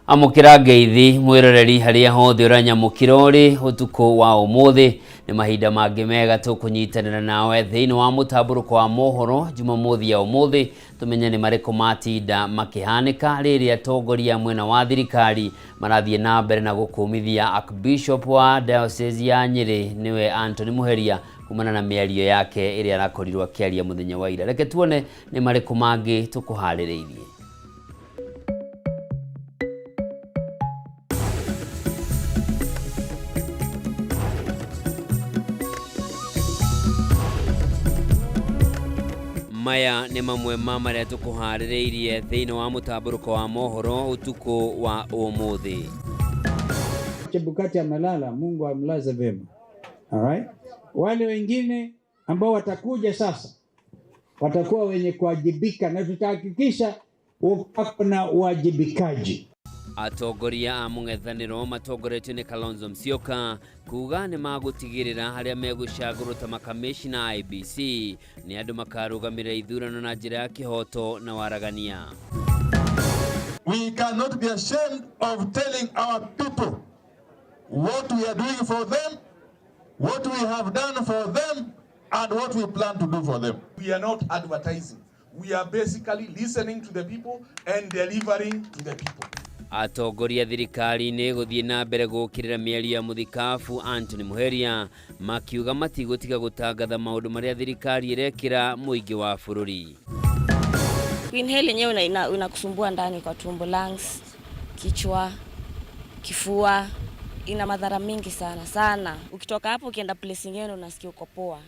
Amukira ngeithi mwiroreri haria hothe uranyamukira uri utuko wa umuthi ni mahinda mangi mega tukunyitanira nawe thiini wa mutamburuko wa mohoro Jumamothi ya umuthi tumenya ni mariko matinda makihanika riri atongoria mwena wa thirikari marathie na mbere na gukumithia Archbishop wa Diocese ya Nyeri niwe Anthony Muheria kumana na miario yake iri arakorirwo akiaria muthenya wa ira. Reke tuone ni mariko mangi tukuhaririirie. Maya ni mamwe maria tukuhaririirie thiini wa mutamburuko wa mohoro utuko wa umuthi. Chebukati amelala, Mungu amlaze vema. Alright? Wale wengine ambao watakuja sasa watakuwa wenye kuwajibika na tutahakikisha wako na uwajibikaji. Atongoria a mung'ethaniro matongoretio ni Kalonzo Musyoka kuga ni magutigirira haria megucagurwo makamishina IEBC ni andu makarugamira ithurano na njira ya kihoto na waragania. We cannot be ashamed of telling our people what we are doing for them, what we have done for them, and what we plan to do for them. We are not advertising. We are basically listening to the people and delivering to the people. Atongoria thirikari ni guthie na mbere gukirira miario ya muthikabu Anthony Muheria makiuga matigutiga gutangatha maundu maria thirikari irekira muingi wa bururi. Inhale yenyewe inakusumbua ndani kwa tumbo, lungs, kichwa, kifua, ina madhara mingi sana. Ukitoka hapo ukienda place nyingine unasikia uko poa.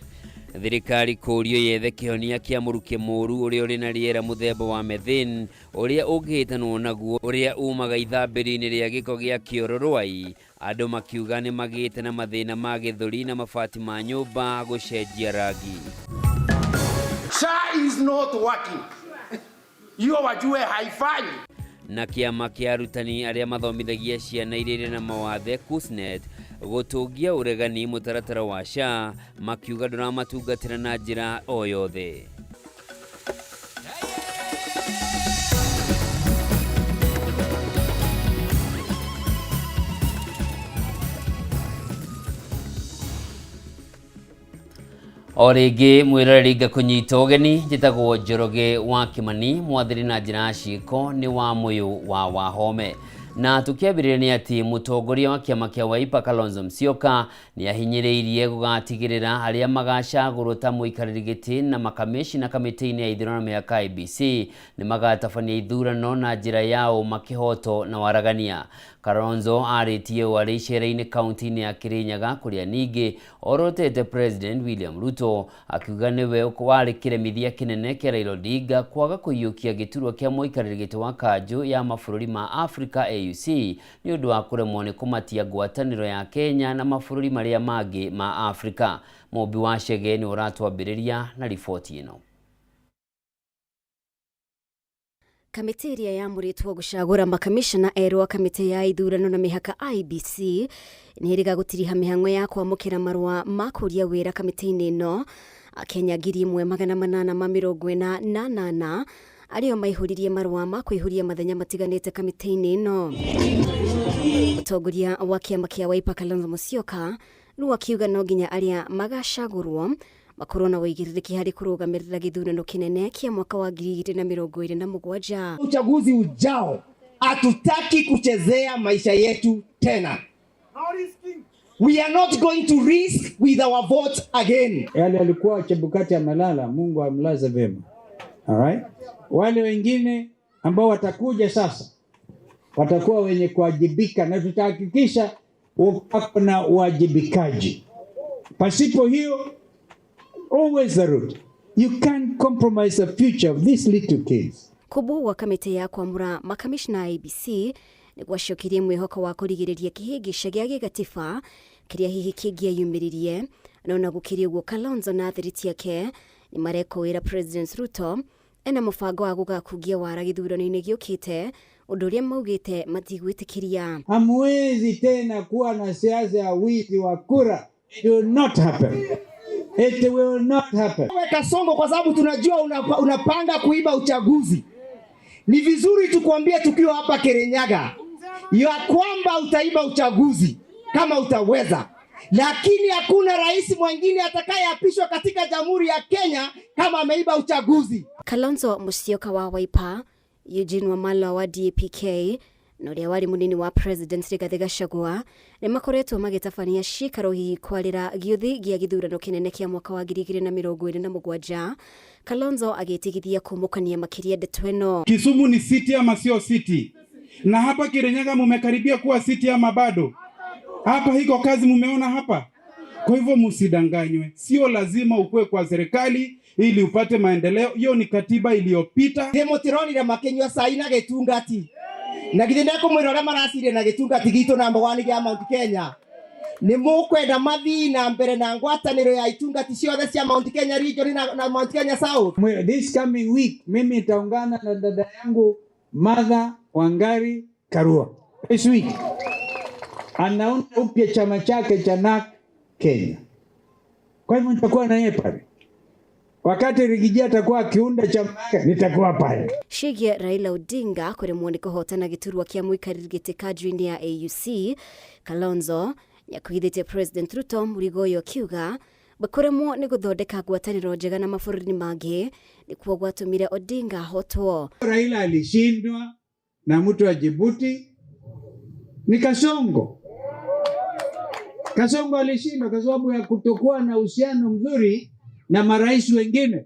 Thirikari kurio yethe kihonia kia muruke muru uria uri na riera muthemba wa methane uria ungihitanwo naguo uria umaga ithambiri-ini ria giko gia kiororwai. Andu makiuga ni magite na mathina ma githuri na mabati ma nyumba gucenjia rangi. SHA is not working. Hiyo wajue haifanyi. Na kiama kia arutani aria mathomithagia ciana iria na mawathe KUSNET gutungia uregani mutaratara wa SHA makiuga nduramatungatira na njira o yothe. Origi mwiroreri ngakunyita ugeni njitagwo Njoroge wa Kimani mwathiri na njira ciiko ni wa muyu wa Wahome. Na tukiambirira ni ati mutongoria wa kiama kia Wiper Kalonzo Musyoka ni ahinyiriirie gugatigirira haria magacagurwo ta muikariri giti na makamishina kamiti-ini ya ithurano ya IEBC ni magatabania ithurano na njira yao makihoto na waragania. Kalonzo aritie wari icera-ini kaunti-ini ya Kirinyaga kuria ningi orotete President William Ruto akiuga niwe wari kiremithia kinene kia Raila Odinga kwaga kuiyukia giturwa kia muikariri giti wa kanju ya mabũrũri ma Africa AUC ni undu wa kuremwo ni kumatia ngwataniro ya Kenya na mabũrũri maria mangi ma Africa. Mobi wa Chege ni uratwambiriria na riboti ino. Kamiti iria yamuritwo gucagura makamishana erũ a kamiti ya ithurano na mihaka IEBC ni iriga gutiriha mihango ya kwamukira marua ma kuria wira kamiti-ini ino Akenya 1848 ario maihuririe marua ma kwihuria mathenya matiganite kamiti-ini ino. Mutongoria wa kiama kia Wiper Kalonzo Musyoka no akiuga no nginya aria magacagurwo makorwo na uigirĩrĩki hari kurugamirira githurano kinene kia mwaka wa 2027. Uchaguzi ujao hatutaki kuchezea maisha yetu tena. We are not going to risk with our vote again. Yale alikuwa Chebukati amelala, Mungu amlaze vema. Alright? Wale wengine ambao watakuja sasa watakuwa wenye kuwajibika na tutahakikisha wako na uwajibikaji. Pasipo hiyo, always the route. You can't compromise the future of these little kids. Kubu wa kamiti ya kwamura makamishna IEBC ni gwaciokirie mwihoko wa kurigiriria kihigisha gia gigatiba kiria hihi kingia yumiririe na na gukiria guo Kalonzo na thiriti yake ni marekoira President Ruto ena mubango wa gugakugia wara githurano-ini giukite undu uria maugite matigwitikiria. Hamwezi tena kuwa na siasa ya wizi wa kura. It will not happen. It will not happen. Weka songo kwa sababu tunajua unapanga kuiba uchaguzi. Ni vizuri tukuambie tukiwa hapa Kirinyaga. ya kwamba utaiba uchaguzi kama utaweza, lakini hakuna rais mwingine atakayeapishwa katika Jamhuri ya Kenya kama ameiba uchaguzi. Kalonzo Musyoka wa Wiper, Eugene Wamalwa wa DPK na uria wari munini wa President Rigathi Gachagua ni makoretwo magitabania cikaro hihi kwarira giuthi gia githurano kinene kia mwaka wa 2027. Kalonzo agitigithia kumukania makiria ndeto ino. Kisumu ni city ama sio city? Na hapa Kirinyaga mumekaribia kuwa city ama bado? Hapa hiko kazi mumeona hapa. Kwa hivyo musidanganywe. Sio lazima ukue kwa serikali ili upate maendeleo. Hiyo ni katiba iliyopita. Demotironi na makenywa saina getungati. Na githinde kumwirora marasire na getungati gitu number 1 ya Mount Kenya. Ni mukwenda mathi na mbere na ngwataniro ya itungati ciothe cia Mount Kenya region na Mount Kenya South. This coming week mimi nitaungana na dada yangu Martha Wangari Karua. This week anaunda upya chama chake cha NARC Kenya. Kwa hivyo nitakuwa na yeye pale. Wakati Rigiji atakuwa akiunda chama chake nitakuwa pale. Shigie Raila Odinga kuremwo ni kuhotana giturwa kia muikariri giti kadri ya AUC. Kalonzo nyakuithite President Ruto murigoyo kiuga bakuremwo ni guthondeka ngwataniro njega na mabũrũri mangĩ nikuo gwatumire Odinga hotwo. Raila alishindwa na mtu wa Djibouti ni Kasongo. Kasongo alishindwa kwa sababu ya kutokuwa na uhusiano mzuri na marais wengine.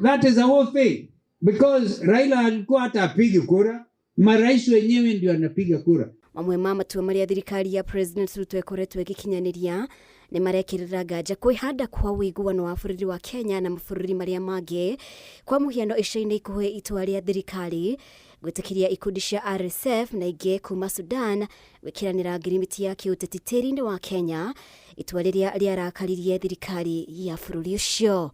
That is the whole thing. Because Raila alikuwa hata apigi kura, marais wenyewe ndio anapiga kura. Mamwe matua maria thirikari ya President Ruto ekoretwo igikinyaniria ni marekirira nganja kwihanda kwa wiguano wa bũrũri wa Kenya na mabũrũri maria mangĩ kwa muhiano icaine ikuhe itua ria thirikari gwitikiria ikundi cia RSF na ingĩ kuma Sudan wikiranira ngirimiti ya kiuteti tĩri-inĩ wa Kenya itua riria riarakaririe thirikari ya bũrũri ucio.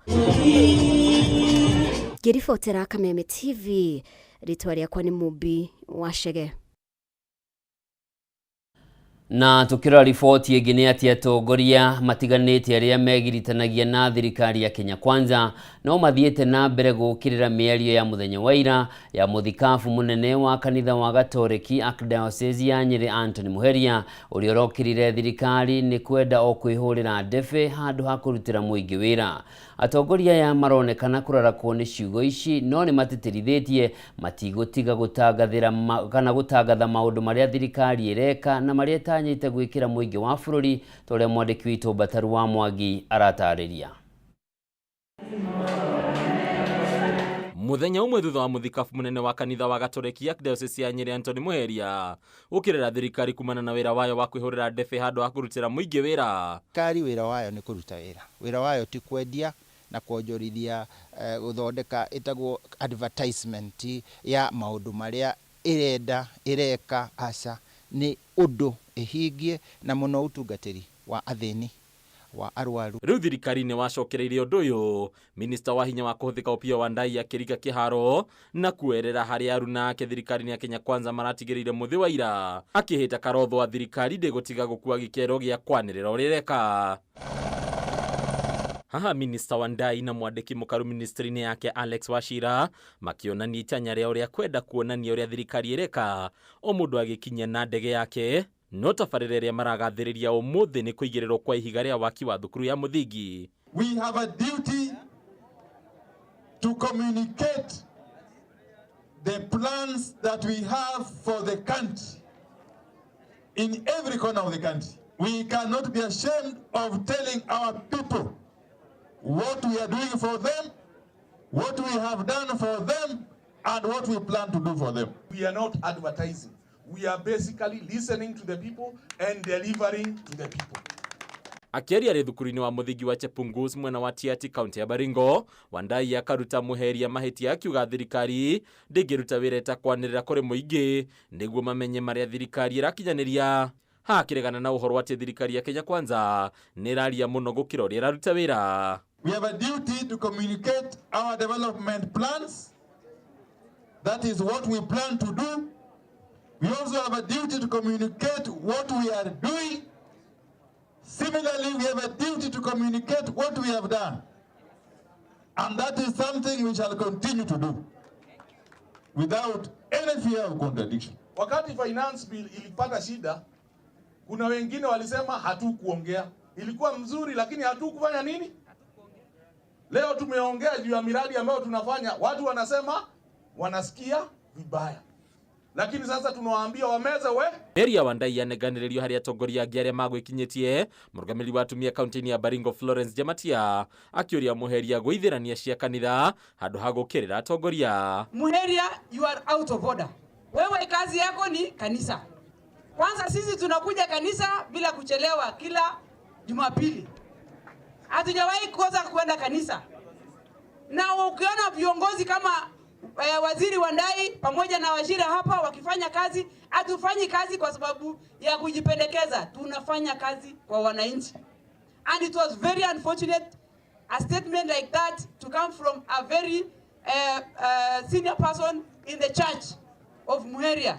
Ngiribotera Kameme TV, ritwa riakwa ni Mubi Wachege. Na tukira ripoti ingine ati atongoria matiganĩte arĩa megiritanagia na thirikari ya Kenya Kwanza no mathiĩte na mbere gũkĩrĩra mĩario ya mũthenya wa ira ya mũthikabu mũnene wa kanitha wa Gatoreki Archdiocese ya Nyeri Anthony Muheria ũrĩa ũrokĩrire thirikari nĩ kwenda o kwĩhũrĩra ndebe handũ ha kũrutĩra mũingĩ wĩra. Atongoria ya maronekana kũrarakwo nĩ ciugo ici no nĩ matĩtĩrithĩtie matigũtiga gũtangathĩra kana gũtangatha maũndũ marĩa thirikari ĩreka na marĩa tanyĩte gwĩkĩra mũingĩ wa bũrũri torĩa mwandĩki witũ Bataru wa Mwangi aratarĩria. Muthenya umwe thutha wa muthikabu munene wa kanitha wa Gatoreki Archdiocese ya Nyeri Anthony Muheria ukirera thirikari kumana na wira wayo wa kwihurira ndebe handu ha kurutira muingi wira. Kari wira wayo ni kuruta wira. Wira wayo ti kwendia na kuonjorithia guthondeka itagwo advertisement ya maundu maria irenda ireka aca ni undu ihingie na muno utungatiri wa athini wa arwaru. Riu thirikari ni wacokereirie undu uyu minister wa hinya wa kuhuthika Opiyo Wandayi akiriga kiharo na kuerera hari aruna ake thirikari ya Kenya Kwanza maratigiriire muthi wa ira akihita karotho wa thirikari ndegutiga gukua gikero gia kwanirira urireka. Haha minister Wandayi na mwandiki mukaru ministry-ini yake Alex Wachira makionania itanya ria uria kwenda kuonania uria thirikari ireka o mundu agikinya na ndege yake no tabarĩra ĩrĩa maragathĩrĩria ũmũthĩ nĩ kũigĩrĩrwo kwa ihiga rĩa waki wa thukuru ya mũthingi. We have a duty to communicate the plans that we have for the country in every corner of the country. We cannot be ashamed of telling our people what we are doing for them, what we have done for them, and what we plan to do for them. We are not advertising. We are basically listening to the people and delivering to the people. Akiaria ri thukuru-ini wa mũthingi wa Chepungus mwena wa Tiaty kaunti ya Baringo, Wandayi akaruta Muheria mahĩtia akiuga thirikari ndĩngĩruta wĩra ĩtakwanĩrĩra kũrĩ mũingĩ nĩguo mamenye marĩa thirikari ĩrakinyanĩria. Hakiregana na ũhoro atĩ thirikari ya Kenya Kwanza nĩ ĩraria mũno gũkĩra ũrĩa ĩraruta wĩra. We have a duty to communicate our development plans. That is what we plan to do. We also have a duty to communicate what we are doing. Similarly, we have a duty to communicate what we have done. And that is something we shall continue to do without any fear of contradiction. Wakati finance bill ilipata shida, kuna wengine walisema hatukuongea. Ilikuwa mzuri lakini hatukufanya nini? Leo tumeongea juu ya miradi ambayo tunafanya, watu wanasema wanasikia vibaya. Lakini sasa tunawaambia wameze we. Mary Wandai yaneganiririo hari atongoria angĩ arĩa magwĩkinyĩtie. Mũrũgamĩrĩri wa atumia kaunti-inĩ ya Baringo Florence Jamatia akĩũria Muheria gũithĩrania cia kanitha handũ ha gũkĩrĩra atongoria. Muheria, you are out of order. Wewe kazi yako ni kanisa. Kwanza sisi tunakuja kanisa bila kuchelewa kila Jumapili. Hatujawahi kosa kwenda kanisa. Na ukiona viongozi kama Waziri Wandai pamoja na Wachira hapa wakifanya kazi, hatufanyi kazi kwa sababu ya kujipendekeza, tunafanya kazi kwa wananchi. And it was very unfortunate a statement like that to come from a very senior person in the church of Muheria.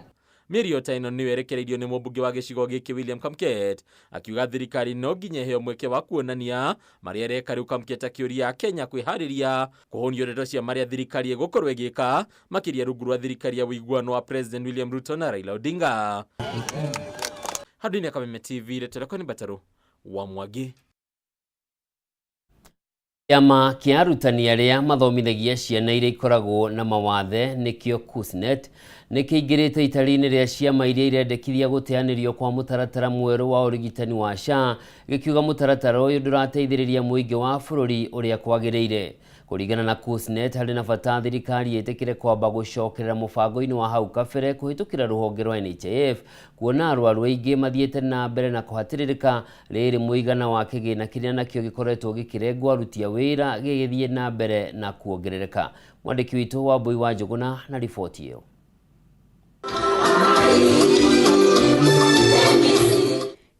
Mary Otaino nĩ werekereirio nĩ mũmbunge wa gĩcigo gĩkĩ William Kamket akiuga thirikari no nginya heo mweke wa kuonania marĩa reka rĩu Kamket akĩũria Kenya kwĩharĩria kũhũnio ndeto cia marĩa thirikari ĩgũkorwo ĩgĩka makĩria rungu rwa thirikari ya ũiguano wa President William Ruto na Raila Odinga. Handũ-inĩ ya Kameme TV retereko nĩ Bataro wa Mwangi. Kĩama kĩa arutani arĩa mathomithagia ciana iria ikoragwo na mawathe nĩkĩo KUSNET nĩkĩingĩrĩte itari-inĩ rĩa ciama iria irendekithia gũteanĩrio kwa mũtaratara mwerũ wa ũrigitani wa SHA, gĩkiuga mũtaratara ũyũ ndũrateithĩrĩria mũingĩ wa bũrũri ũrĩa kwagĩrĩire. Kũringana na KUSNET, harĩ na bata thirikari ĩtĩkĩre kwamba gũcokerera mũbango-inĩ wa hau kabere kũhĩtũkĩra rũhonge rwa NHIF, kuona arwaru aingĩ mathiĩte na mbere na kũhatĩrĩrĩka rĩrĩ mũigana wa kĩgĩna kĩrĩa nakĩo gĩkoretwo gĩkĩrengwo aruti a wĩra gĩgĩthiĩ na mbere na kuongerereka. Mwandĩki witũ Wambui wa Njũgũna na riboti ĩyo.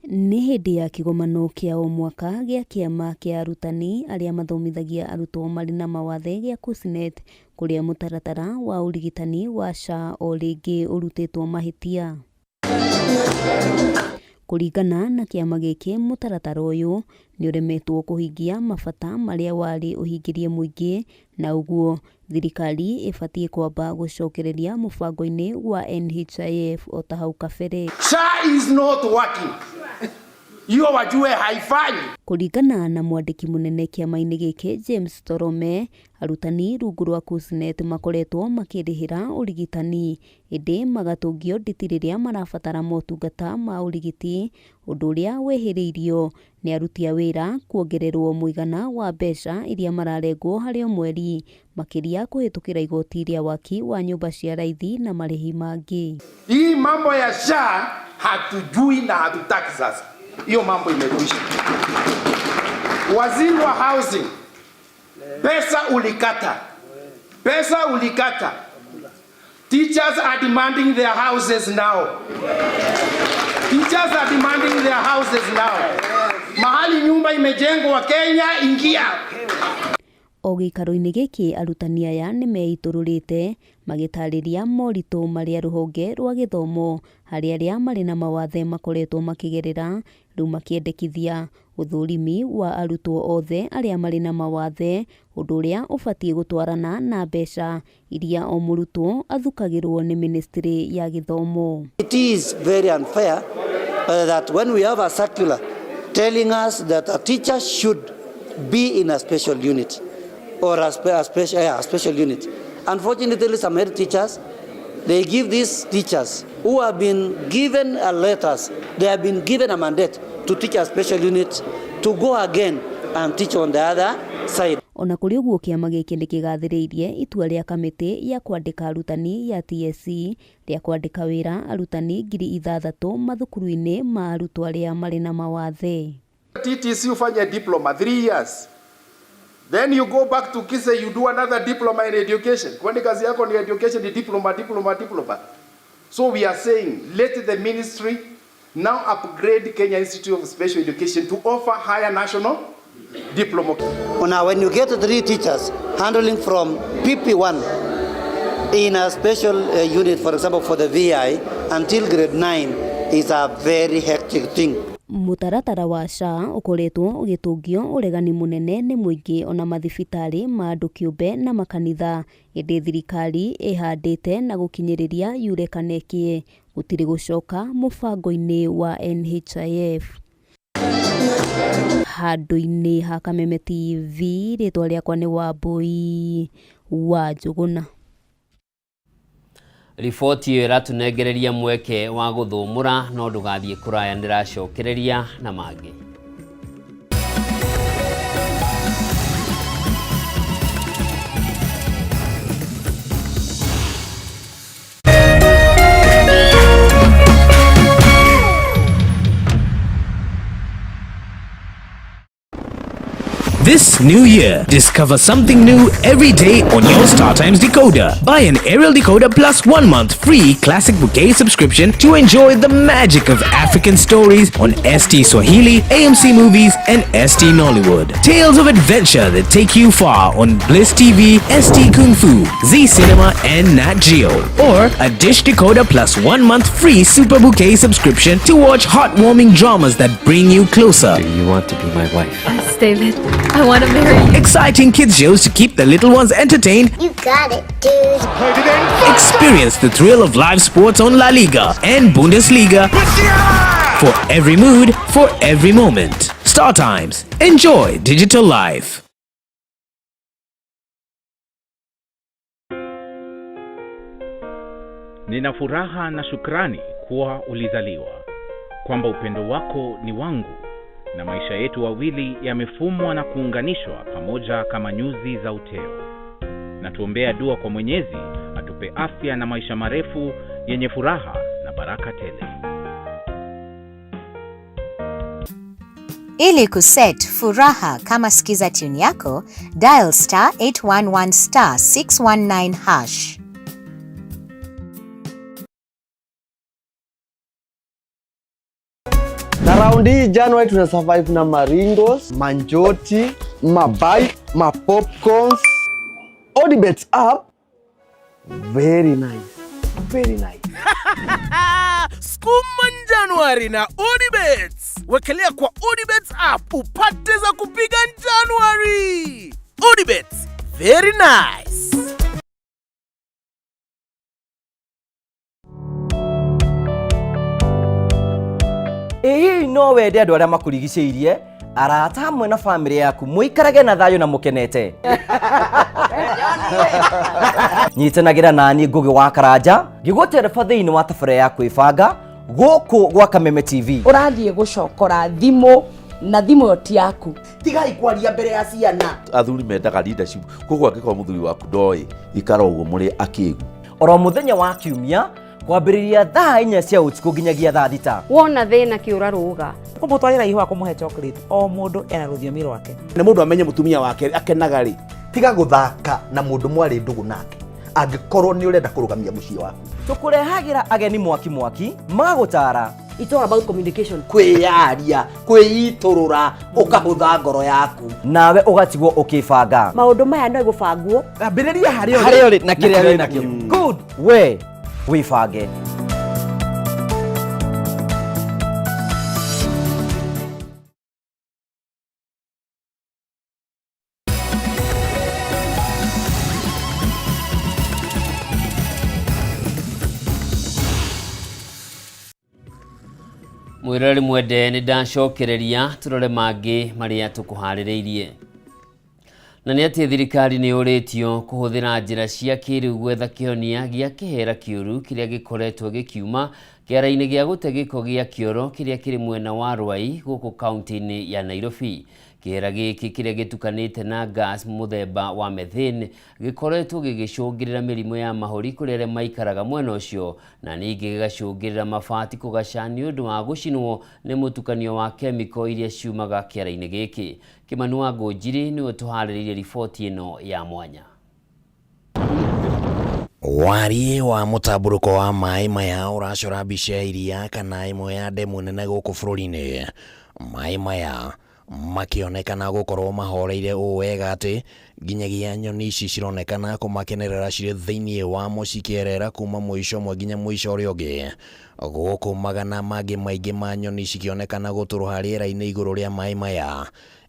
Nĩ hĩndĩ ya kĩgomano kĩa o mwaka gĩa kĩama kĩa arutani arĩa mathomithagia arutwo marĩ na mawathe gĩa KUSNET, kũrĩa mũtaratara wa ũrigitani wa SHA o rĩngĩ ũrutĩtwo mahĩtia. Kũringana na kĩama gĩkĩ, mũtaratara ũyũ nĩ ũremetwo kũhingia mabata marĩa warĩ ũhingĩrie mũingĩ, na ũguo thirikari ĩbatiĩ kwamba gũcokereria mũbango-inĩ wa NHIF o ta hau kabere. SHA is not working. Hiyo wajue haifanyi. Kũringana na mwandĩki mũnene kĩama-inĩ gĩkĩ James Torome, arutani rungu rwa KUSNET makoretwo makĩrĩhĩra ũrigitani, ĩndĩ magatũngio nditi rĩrĩa marabatara motungata ma ũrigiti, ũndũ ũrĩa wehĩrĩirio nĩ aruti a wĩra kuongererwo mũigana wa mbeca iria mararengwo harĩ o mweri, makĩria kũhĩtũkĩra igoti rĩa waki wa nyũmba cia raithi na marĩhi mangĩ. Hii mambo ya SHA hatujui na hatutaki sasa. Hiyo mambo imekwisha. Waziri wa housing, pesa ulikata. Teachers are demanding their houses now. Mahali nyumba imejengwa Kenya, ingia. O gĩikaro-inĩ gĩkĩ arutani aya nĩ meitũrũrĩte magĩtarĩria moritũ marĩa rũhonge rwa gĩthomo harĩ arĩa marĩ na mawathe makoretwo makĩgerera, rĩu makĩendekithia ũthũrimi wa arutwo othe arĩa marĩ na mawathe, ũndũ ũrĩa ũbatiĩ gũtwarana na mbeca iria o mũrutwo athukagĩrwo nĩ Ministry ya Gĩthomo. It is very unfair that when we have a circular telling us that a teacher should be in a special unit or a special unit. Unfortunately, some head teachers, they give these teachers who have been given letters, they have been given a mandate to teach a special unit to go again and teach on the other side. Ona kũrĩ ũguo kĩama gĩkĩ nĩ kĩgathĩrĩirie itua rĩa kamĩtĩ ya kwandĩka arutani ya TSC rĩa kwandĩka wĩra arutani 6,000 mathukuru-inĩ ma arutwo arĩa marĩ na mawathe. TTC ufanye diploma 3 years. Then you go back to Kise, you do another diploma in education. Kwani kazi yako ni education, ni diploma. So we are saying, let the ministry now upgrade Kenya Institute of Special Education to offer higher national diploma. Now when you get 3 teachers handling from PP1 in a special unit, for example for the VI, until grade 9 is a very hectic thing. Mutaratara wa SHA ukoretwo ugitungio uregani munene ni muingi ona mathibitari ma andu kiumbe na makanitha. Indi thirikari ihandite na gukinyiriria yurekaneki gutiri gucoka mubango-ini wa NHIF. Handu-ini ha Kameme TV, ritwa riakwa ni Wambui wa Njuguna. Riboti iyo iratunengereria mweke wa guthumura no ndugathie kuraya ndiracokereria na mangi. This new year, discover something new every day on your StarTimes decoder. Buy an aerial decoder plus 1 month free classic bouquet subscription to enjoy the magic of African stories on ST Swahili, AMC Movies and ST Nollywood. Tales of adventure that take you far on Bliss TV, ST Kung Fu, Z Cinema and Nat Geo. Or a dish decoder plus 1 month free super bouquet subscription to watch heartwarming dramas that bring you closer. Do you want to be my wife? Yes, David. I want to marry you. Exciting kids shows to keep the little ones entertained. You got it, dude. Experience the thrill of live sports on La Liga and Bundesliga. For every mood, for every moment. StarTimes. Enjoy digital life. Nina furaha na shukrani kuwa ulizaliwa, kwamba upendo wako ni wangu, na maisha yetu wawili yamefumwa na kuunganishwa pamoja kama nyuzi za uteo. Na tuombea dua kwa Mwenyezi atupe afya na maisha marefu yenye furaha na baraka tele. Ili kuset furaha kama sikiza tune yako, dial *811*619#. Na raundi hii January tuna survive na maringos, manjoti, mabai, mapopcorns. Odibets app, very nice, very nice. Skuma January na Odibets. Wekelea kwa Odibets app upate za kupiga January. Odibets, very nice. Ĩĩ no wende andũ arĩa makurigicĩirie, arata hamwe na famĩlĩ yaku mũikarage na thayũ na mũkenete. Nyitanagĩra nani Ngũgĩ wa Karanja ngĩgũtereba thĩinĩ wa tabarĩra ya kwĩbanga gũkũ gwa Kameme TV. Ũrathiĩ gũcokora thimũ na thimũ yo ti yaku. Tigai kwaria mbere ya ciana. Athuri mendaga leadership. Koguo angĩkorwo mũthuri waku ndoĩ ikara ũguo mũrĩ akĩgu. Oro mũthenya wa Kiumia kwambĩrĩria thaa 4 cia ũtukũ nginyagia thaa 6. Wona thĩna kĩũra rũga. Kũmũtwarĩra ihũa kũmũhe chocolate o mũndũ ena rũthiomi rwake. Nĩ mũndũ amenye mũtumia wake akenaga rĩ. Tiga gũthaka na mũndũ mwarĩ ndũgũ nake. Angĩkorwo nĩ ũrenda kũrũgamia mũciĩ waku. Tũkũrehagĩra ageni mwaki magagũtara. It's all about communication. Kwĩyaria, kwĩitũrũra, ũkahũtha ngoro yaku. Nawe ũgatigwo ũkĩbanga. Maũndũ maya no igũbangwo. Ambĩrĩria harĩa ũrĩ na kĩrĩa wĩ nakĩo. Good. We wibange. Mwirori mwende ni ndacokereria turore mangi maria tukuhaririirie. Na nĩ atĩ thirikari nĩ ũrĩtio kũhũthĩra njĩra cia kĩrĩu gwetha kĩhonia gĩa kĩhera kĩũru kĩrĩa gĩkoretwo gĩkiuma kĩara-inĩ gĩa gũte gĩko gĩa kĩoro kĩrĩa kĩrĩ mwena wa Rwai gũkũ kaunti-inĩ ya Nairobi. Kĩhera gĩkĩ kĩrĩa gĩtukanĩte na gas mũthemba wa methane gĩkoretwo gĩgĩcũngĩrĩra mĩrimũ ya mahũri kũrĩ arĩa maikaraga mwena ũcio, na ningĩ gĩgacũngĩrĩra mabati kũgaca nĩ ũndũ wa gũcinwo nĩ mũtukanio wa kemiko iria ciumaga kĩara-inĩ gĩkĩ. Kimani wa Ngũnjiri nĩwe tũharĩrĩirie riboti ĩno ya mwanya. Wari wa mũtambũrũko wa maĩ maya ũracora mbica iria kana imwe ya ndemu nene gũkũ bũrũri-inĩ. Maĩ maya makionekana gukorwo mahoreire ũũ wega atĩ nginyagia nyoni ici cironekana kũmakenerera cirĩ thĩinĩ wa mo cikĩerera kuma mũico ũmwe nginya mũico ũrĩa ũngĩ, gũkũ magana mangĩ maingĩ ma nyoni cikĩonekana gũtũrũha rĩera-inĩ igũrũ rĩa maĩ maya.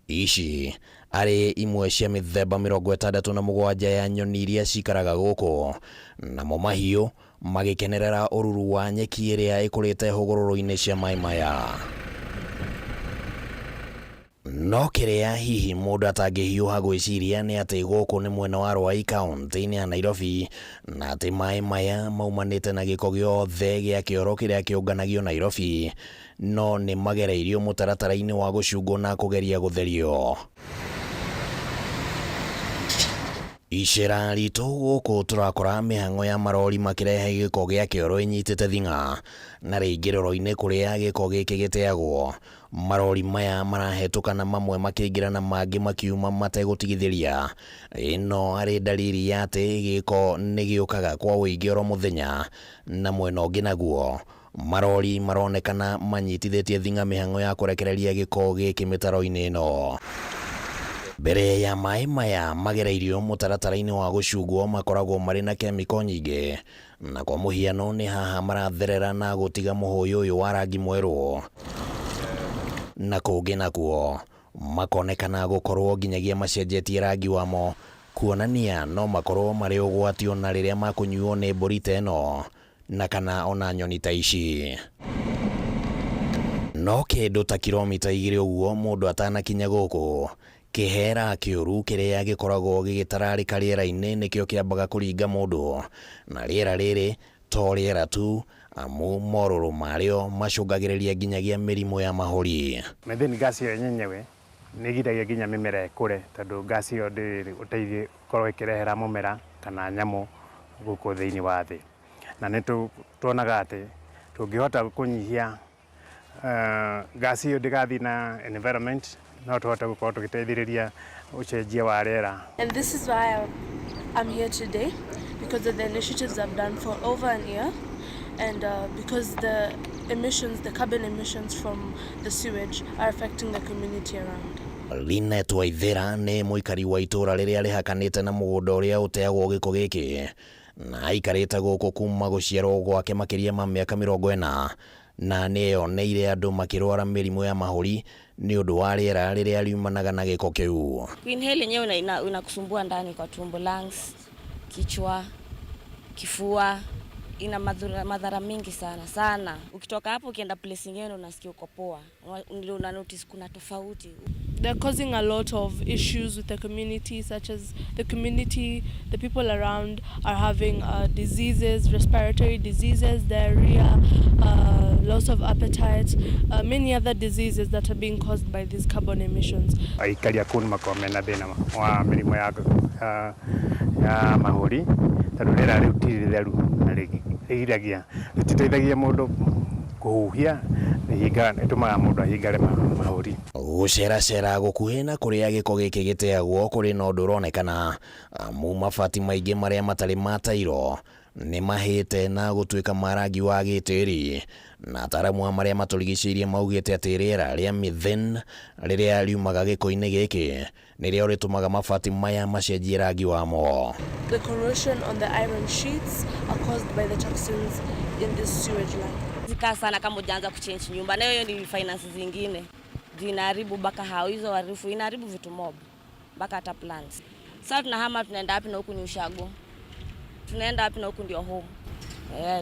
Ici arĩ imwe cia mĩthemba 67 ya nyoni iria cikaraga gũkũ, namo mahiũ magĩkenerera ũruru wa nyeki ĩrĩa ĩkũrĩte hũgũrũrũ-inĩ cia maĩ maya. No kĩrĩa hihi mũndũ atangĩhiũha gwĩciria nĩ atĩ gũkũ nĩ mwena wa Ruai kaunti-inĩ ya Nairobi, na atĩ maĩ maya maumanĩte na gĩko gĩothe gĩa kĩoro kĩrĩa kĩũnganagio Nairobi, no nĩ magereirio mũtaratara-inĩ wa gũcungwo na kũgeria gũtherio. Icera ritũ gũkũ tũrakora mĩhang'o ya marori makĩrehe gĩko gĩa kĩoro ĩnyitĩte thing'a, na rĩngĩ roro-inĩ kũrĩa gĩko gĩkĩ gĩteagwo, marori maya marahetũkana mamwe makĩingĩra na mangĩ makiuma mategũtigithĩria. Ĩno arĩ dalili ya atĩ gĩko nĩ gĩũkaga kwa wũingĩ oro mũthenya, na mwena ũngĩ naguo marori maronekana manyitithĩtie thing'a mĩhang'o ya kũrekereria gĩko gĩkĩ mĩtaro-inĩ ĩno. Mbere ya maĩ maya magereirio mũtaratara-inĩ wa gũcungwo makoragwo marĩ na kemiko nyingĩ, na kwa mũhiano nĩ haha maratherera na gũtiga mũhũyũ ũyũ wa rangi mwerũ, na kũngĩ nakuo makonekana gũkorwo nginyagia macenjetie rangi wamo, kuonania no makorwo marĩ ũgwati ona rĩrĩa makũnyuo nĩ mbũri ta ĩno, na kana ona nyoni ta ici. No kĩndũ ta kilomita 2 ũguo mũndũ atanakinya gũkũ, kĩhera kĩũru kĩrĩa gĩkoragwo gĩgĩtararĩka rĩera-inĩ nĩkĩo kĩambaga kũringa mũndũ, na rĩera rĩrĩ to rĩera tu, amu morũrũ marĩo macũngagĩrĩria nginyagia mĩrimũ ya mahũri. Methane gas ĩyo yenyewe nĩ ĩgiragia nginya mĩmera ĩkũre, tondũ gas ĩyo ndĩrĩ ũteithio korwo ĩkĩrehera mũmera kana nyamũ gũkũ thĩinĩ wa thĩ. Na nĩ tuonaga atĩ tũngĩhota kũnyihia gas ĩyo ndĩgathiĩ na environment, no tuhote gũkorwo tũgĩteithĩrĩria ũcenjia wa rĩera. And this is why I'm here today, because of the initiatives I've done for over a year, and because the carbon emissions from the sewage are affecting the community around. Linet Waithera nĩ mũikari wa itũra rĩrĩa rĩhakanĩte na mũgũnda ũrĩa ũteagwo gĩko gĩkĩ, na aikarĩte gũkũ kuma gũciarwo gwake makĩria ma mĩaka 40, na nĩeyoneire andũ makĩrwara mĩrimũ ya mahũri nĩ ũndũ wa rĩera rĩrĩa riumanaga na gĩko kĩu. Inhale yenyewe inakusumbua ndani kwa tumbo, lungs, kichwa, kifua, ina madhara mingi sana. Ukitoka hapo ukienda place nyingine unasikia uko poa, ndio una notice kuna tofauti. They're causing a lot of issues with the community, such as the people around are having diseases, respiratory diseases, diarrhea, loss of appetite, many other diseases that are being caused by these carbon emissions. Aikari akuni makomena thina wa mĩrimũ ya mahũri, tondũ rĩera rĩu ti rĩtheru na rĩgiragia, rĩtiteithagia mũndũ kũhuhia, nĩtũmaga mũndũ ahingare mahũri. Gũceracera gũkuhĩ na kũrĩa gĩko gĩkĩ gĩteagwo kũrĩ na ũndũ ũronekana, amu mabati maingĩ marĩa matarĩ ma tairo nĩ mahĩte na gũtuĩka marangi wa gĩtĩri, na ataramu marĩa matũrigicĩirie maugĩte atĩ rĩera rĩa methane rĩrĩa riumaga gĩko-inĩ gĩkĩ nĩrĩo rĩtũmaga mabati maya macenjie rangi wamo. The corrosion on the iron sheets are caused by the toxins in this sewage line. Zika sana kama ujaanza kuchange nyumba, na hiyo ni finance zingine zinaharibu mpaka hao, hizo harifu inaharibu vitu mob mpaka hata plants. Sasa tunahama, tunaenda wapi? Na huku ni ushago, tunaenda wapi? Na huku ndio home.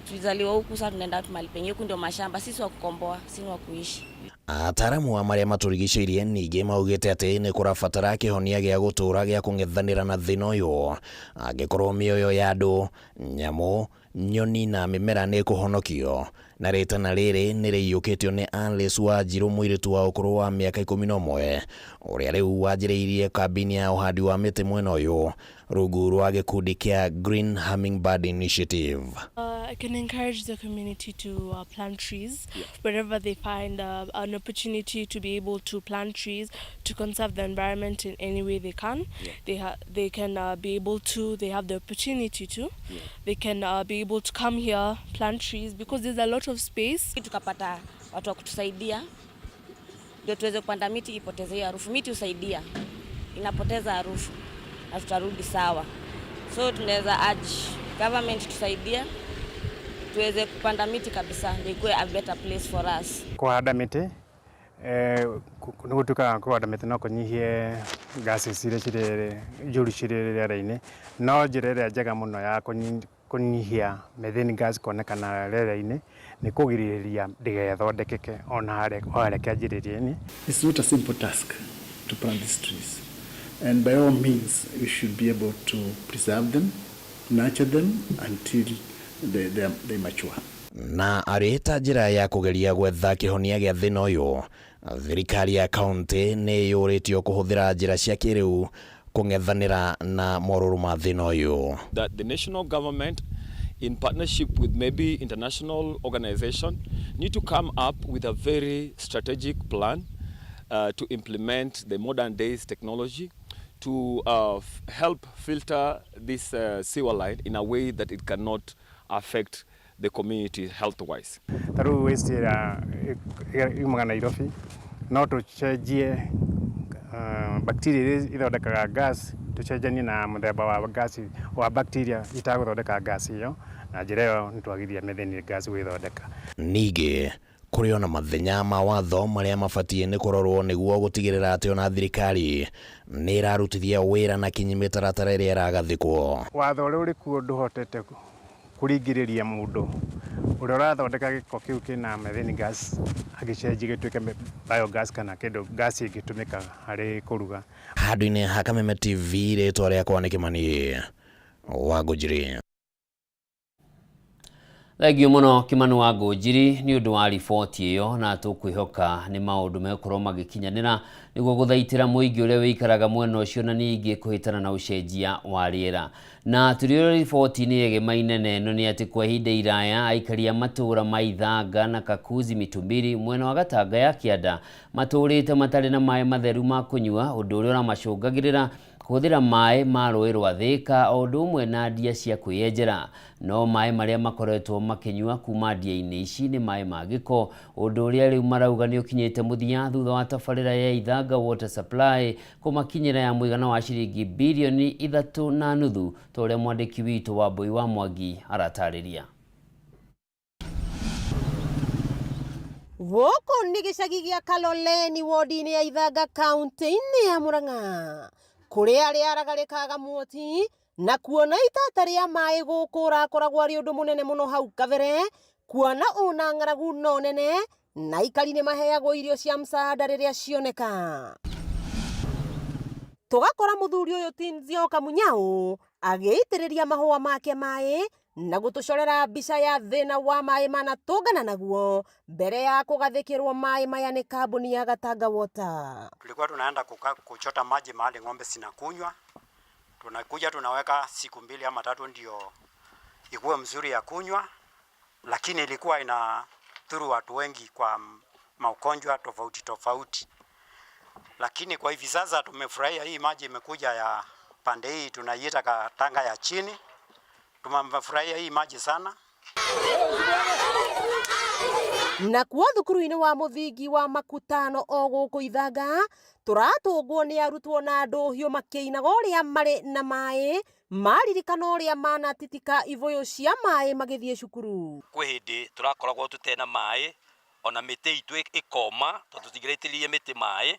Tulizaliwa huku, sasa tunaenda wapi? Mahali penye huku ndio mashamba, sisi wa kukomboa, sisi wa kuishi. Ataramu marĩa matũrigicĩirie ningĩ maugĩte atĩ nĩ kũrabatara kĩhonia gĩa gũtũra gĩa kũng'ethanĩra na thĩna ũyũ, angĩkorwo mĩoyo ya andũ, nyamũ, nyoni na mĩmera nĩ kũhonokio. Na rĩtana rĩrĩ nĩ rĩiyũkĩtio nĩ Alice Wanjiru, mũirĩtu wa ũkũrũ wa mĩaka 11, ũrĩa rĩu wanjĩrĩirie kambini ya ũhandi wa mĩtĩ mwena ũyũ rungu rwa gĩkundi kĩa Green Hummingbird Initiative. I can encourage the community to plant trees wherever they find an opportunity to be able to plant trees to conserve the environment in any way they can. They can be able to, they have the opportunity to, they can be able to come here, plant trees, because there's a lot of space. Tukapata watu wa kutusaidia ndio tuweze kupanda miti ipoteze hiyo harufu. Miti usaidia, inapoteza harufu na tutarudi sawa. So tunaweza urge government tusaidie tuweze kupanda miti kabisa, ndio ikuwe a better place for us. Kuhanda miti nigutuka kuhanda miti no kunyihie gasi cirĩ njũru cirĩ rĩera-inĩ, no njĩra ĩrĩa njega mũno ya kunyihia methane gas kuonekana rĩera-inĩ nĩ kũgirĩrĩria ndĩgethondekeke ona harĩa kĩanjĩrĩria-inĩ. It's not a simple task to plant these trees, and by all means we should be able to preserve them, nurture them until they mature. Na arĩta njĩra ya kũgeria gwetha kĩhonia gĩa thĩna ũyũ, thirikari ya kaunti nĩ yũrĩtio kũhũthĩra njĩra cia kĩrĩu kũng'ethanĩra na morũrũ ma thĩna ũyũ. That the national government in partnership with maybe international organization need to come up with a very strategic plan to implement the modern days technology to help filter this sewer line in a way that it cannot affect the community health-wise. Taru waste yumaga Nairobi no tucenjie bacteria ithondekaga gas, tucenjanie na mũthemba wa gas wa bacteria itagũthondeka gas iyo, na njĩra ĩyo nĩ twagithia methane gas gwĩthondeka. Ningĩ kũrĩ ona mathenya ma watho marĩa mabatie nĩ kũrorwo nĩguo gũtigĩrĩra atĩ ona thirikari nĩ ĩrarutithia wĩra na kinyi mĩtaratara ĩrĩa ĩragathĩkwo. Watho ũrĩa ũrĩ kuo ndũhotete kũringĩrĩria mũndũ ũrĩa ũrathondeka gĩko kĩu kĩna methane gas agĩcenjie gĩtuĩke biogas kana kĩndũ gas ĩngĩtũmĩka harĩ kũruga. Handũ-inĩ ha Kameme TV, rĩtwa rĩakwa nĩ Kĩmani Wangũnjiri. Thengio mũno Kĩmani Wangũnjiri nĩ ũndũ wa riboti ĩyo, na tũkwĩhoka nĩ maũndũ megũkorwo magĩkinyanĩra nĩguo gũthaitĩra mũingĩ ũrĩa wĩikaraga mwena ũcio na ningĩ kũhĩtana na ũcenjia wa rĩera. Na tũrĩo riboti-inĩ ĩgemaine ĩno nĩ atĩ kwa ihinda iraya aikari a matũũra ma Ithanga na Kakuzi Mitumbiri mwena wa Gatanga ya Kĩanda matũũrĩte matarĩ na maĩ matheru ma kũnyua, ũndũ ũrĩa ũramacũngagĩrĩra kũhũthĩra maĩ ma rũĩ rwa Thĩka o ũndũ ũmwe na ndia cia kwĩyenjera. No maĩ marĩa makoretwo makĩnyua kuma ndia-inĩ ici nĩ maĩ ma gĩko, ũndũ ũrĩa rĩu marauga nĩ ũkinyĩte mũthia thutha wa tabarĩra ya Ithanga Water Supply kũmakinyĩra ya mũigana wa ciringi bilioni 3.5 ta ũrĩa mwandĩki witũ Wambui wa Mwangi aratarĩria. Gũkũ nĩ gĩcagi gĩa Kaloleni wodi-inĩ ya Ithanga kaunti-inĩ ya Murang'a, kũrĩa rĩaragarĩkaga mwoti na kuona itata rĩa maĩ gũkũ ũrakoragwo arĩ ũndũ mũnene mũno hau kabere, kuona una ng'aragu no nene na aikari nĩ maheagwo irio cia msaada rĩrĩa cioneka. Tũgakora mũthuri ũyũ Tinzio Kamunyao agĩitĩrĩria mahũa make maĩ na gũtũcorera mbica ya thĩna wa maĩ manatũngana naguo mbere ya kũgathĩkĩrwo maĩ maya nĩ kambuni ya Gatanga Water. Tulikuwa tunaenda kuchota maji mahali ng'ombe zinakunywa, tunakuja tunaweka siku 2 ama 3 ndio ikuwe mzuri ya kunywa, lakini ilikuwa inadhuru watu wengi kwa maugonjwa tofauti tofauti. Lakini kwa hivi sasa tumefurahia hii maji imekuja ya pande hii tunaiita Katanga ya chini. Tumefurahia hii maji sana. Na kuo thukuru-inĩ wa mũthingi wa Makutano o gũkũ Ithanga tũratũngwo nĩ arutwo na andũ hiũ makĩinaga ũrĩa marĩ na maĩ maririkana ũrĩa manatitika ivũyũ cia maĩ magĩthiĩ cukuru. Kwĩ hĩndĩ tũrakoragwo tũtena maĩ ona mĩtĩ itũ ĩkoma tondũ tũtigĩrĩtĩrie mĩtĩ maĩ,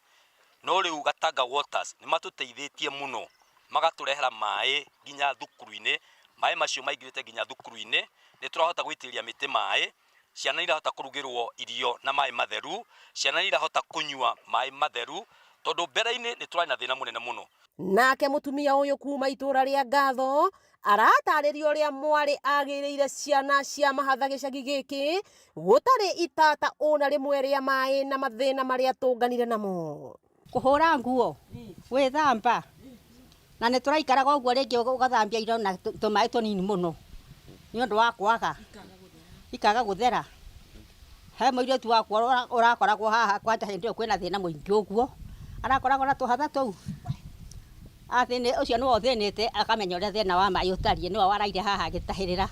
no rĩu Gatanga Waters nĩ matũteithĩtie mũno magatũrehera maĩ nginya thukuru-inĩ. Maĩ macio maingĩrĩte nginya thukuru-inĩ, nĩ tũrahota gwĩtĩria mĩtĩ maĩ, ciana irahota kũrugĩrwo irio na maĩ matheru, ciana irahota kũnyua maĩ matheru tondũ mbere-inĩ nĩ tũrarĩ na thĩna mũnene mũno. Nake mũtumia ũyũ kuma itũra rĩa Ngatho aratarĩria ũrĩa mwarĩ agĩrĩire ciana cia mahatha gĩcagi gĩkĩ gũtarĩ itata ona rĩmwe rĩa maĩ na mathĩna marĩa tũnganire namo. Kũhũra nguo, gwĩthamba, na nĩ tũraikaraga ũguo rĩngĩ ũgathambia indo na tũmaĩ tũnini mũno nĩ ũndũ wa kwaga ikaga gũthera. He mũirĩtu wakwa ũrakoragwo haha kwanja hĩndĩ ĩyo kwĩna thĩna mũingĩ ũguo, arakoragwo na tũhatha tũu, athĩni ũcio nĩwe ũthĩnĩte akamenya ũrĩa thĩna wa maĩ ũtariĩ, nĩwe waraire haha agĩtahĩrĩra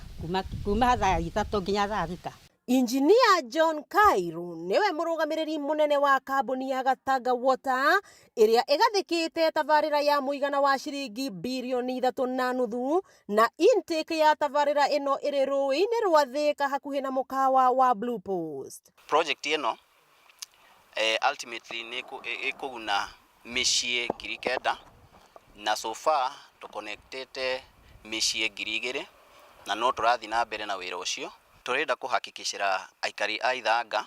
kuma thaa 3 nginya thaa 6. Engineer John Kairu niwe murugamiriri munene wa kambuni ya Gatanga Water iria igathikite tabarira ya muigana wa ciringi bilioni 3.5 na intake ya tabarira ino iri ruini rwa Thika hakuhi na mukawa wa Blue Post. Project ino ultimately ni ikuguna mishie girikeda na so far to connected mishie girigere na no turathi na mbere na wira ucio. Turenda kuhakikishira aikari a Ithanga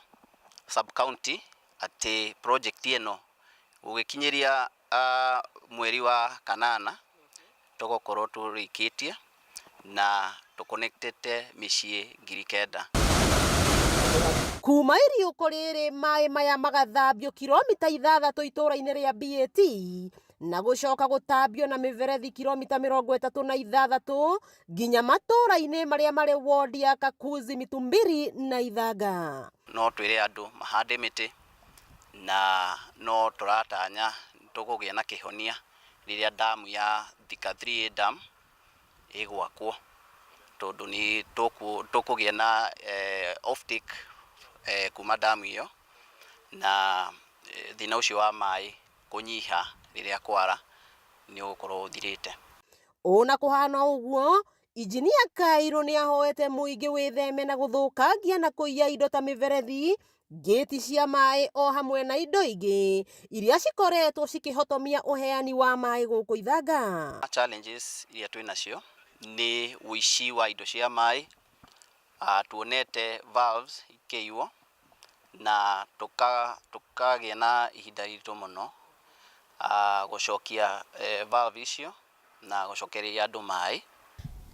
sub county ati project ino ugikinyiria mweri wa kanana tugokorwo turikitie na to connected mishie girikeda. Kuma iriuko riri mai maya magathambio kilomita 6 itura-ini ria BAT na gucoka gutambio na miverethi kilomita 36 nginya matura-ini maria mari ward ya Kakuzi, Mitumbiri na Ithanga. No twire andu mahande miti na no turatanya tugugia na kihonia riria damu ya Thika 3 dam igwakwo tondu ni tukugia na offtake kuma damu iyo na thina ucio wa mai kunyiha riria kwara ni ukorwo uthirite. Ona kuhana uguo, Engineer Kairu ni ahoete muingi witheme na guthukangia na kuiya indo ta miverethi, geti cia mai o hamwe na indo ingi iria cikoretwo cikihotomia uheani wa mai guku Ithanga. Challenges iria twina cio ni uici wa indo cia mai, tuonete valves ikeiwo na tukagia na ihinda rito muno gucokia valve icio na gucokeria andu mai.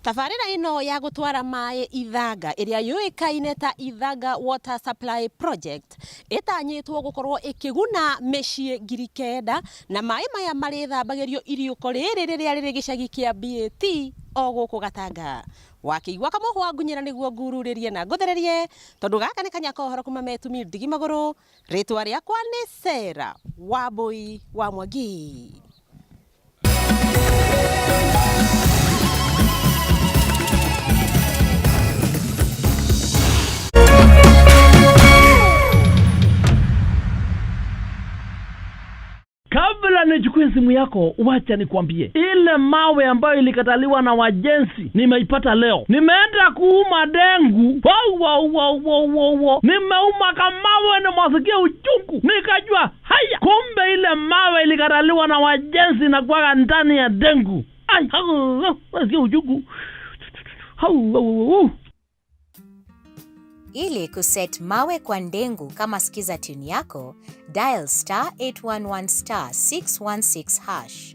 Tabarira ino ya gutwara mai Ithanga iria yuikaine ta Ithanga Water Supply Project itanyitwo gukorwo ikiguna mishie girikeda na mai maya mari thambagirio iriuko riri riria riri gicagi kia BAT o guku Gatanga. Wakiigwa kamuhwa ngunyira niguo ngururirie na nguthererie tondu gaka ni kanya kohoro kuma metumi ndigi maguru. Ritwa riakwa ni Sera Wambui wa Mwangi. Kabla nichukue simu yako, wacha nikwambie. Ile mawe ambayo ilikataliwa na wajenzi nimeipata leo. Nimeenda kuuma dengu. Wow. Nimeuma kamawe na masikia uchungu. Nikajua, haya, kumbe ile mawe ilikataliwa na wajenzi na kwa ndani ya dengu. Ai, masikia uchungu. Ili kuset mawe kwa ndengu kama sikiza tune yako, dial *811 *616 #.